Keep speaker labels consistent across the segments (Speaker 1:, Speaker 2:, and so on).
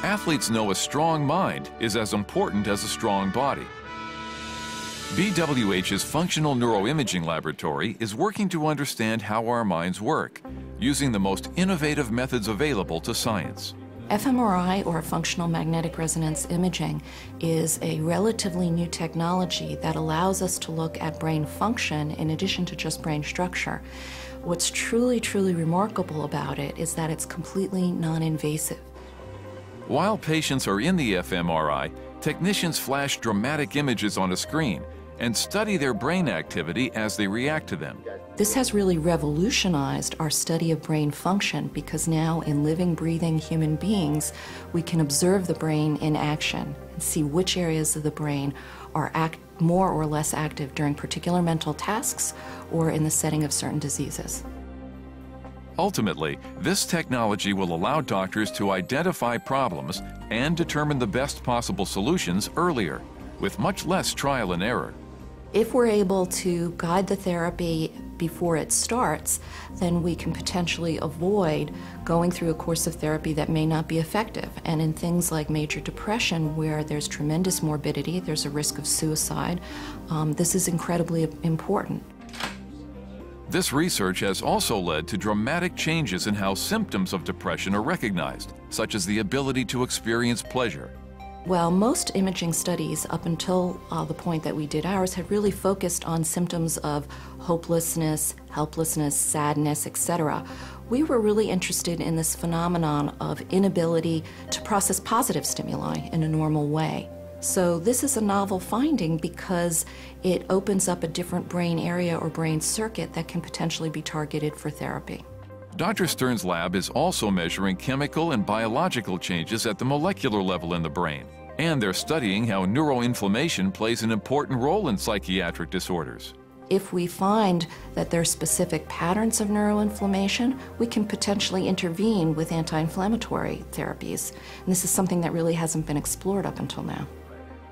Speaker 1: Athletes know a strong mind is as important as a strong body. BWH's Functional Neuroimaging Laboratory is working to understand how our minds work, using the most innovative methods available to science.
Speaker 2: fMRI, or functional magnetic resonance imaging, is a relatively new technology that allows us to look at brain function in addition to just brain structure. What's truly remarkable about it is that it's completely non-invasive.
Speaker 1: While patients are in the fMRI, technicians flash dramatic images on a screen and study their brain activity as they react to them.
Speaker 2: This has really revolutionized our study of brain function because now in living, breathing human beings, we can observe the brain in action and see which areas of the brain are more or less active during particular mental tasks or in the setting of certain diseases.
Speaker 1: Ultimately, this technology will allow doctors to identify problems and determine the best possible solutions earlier, with much less trial and error.
Speaker 2: If we're able to guide the therapy before it starts, then we can potentially avoid going through a course of therapy that may not be effective. And in things like major depression, where there's tremendous morbidity, there's a risk of suicide, this is incredibly important.
Speaker 1: This research has also led to dramatic changes in how symptoms of depression are recognized, such as the ability to experience pleasure.
Speaker 2: Well, most imaging studies up until the point that we did ours had really focused on symptoms of hopelessness, helplessness, sadness, etc. We were really interested in this phenomenon of inability to process positive stimuli in a normal way. So this is a novel finding because it opens up a different brain area or brain circuit that can potentially be targeted for therapy.
Speaker 1: Dr. Stern's lab is also measuring chemical and biological changes at the molecular level in the brain, and they're studying how neuroinflammation plays an important role in psychiatric disorders.
Speaker 2: If we find that there are specific patterns of neuroinflammation, we can potentially intervene with anti-inflammatory therapies. And this is something that really hasn't been explored up until now.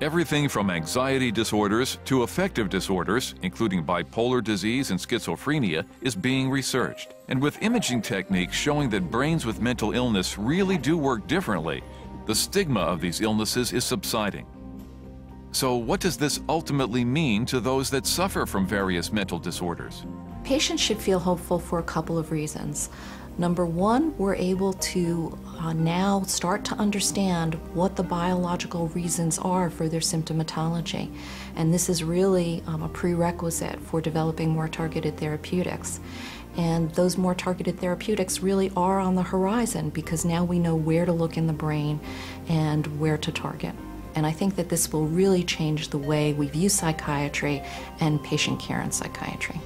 Speaker 1: Everything from anxiety disorders to affective disorders, including bipolar disease and schizophrenia, is being researched. And with imaging techniques showing that brains with mental illness really do work differently, the stigma of these illnesses is subsiding. So what does this ultimately mean to those that suffer from various mental disorders?
Speaker 2: Patients should feel hopeful for a couple of reasons. Number one, we're able to now start to understand what the biological reasons are for their symptomatology. And this is really a prerequisite for developing more targeted therapeutics. And those more targeted therapeutics really are on the horizon because now we know where to look in the brain and where to target. And I think that this will really change the way we view psychiatry and patient care in psychiatry.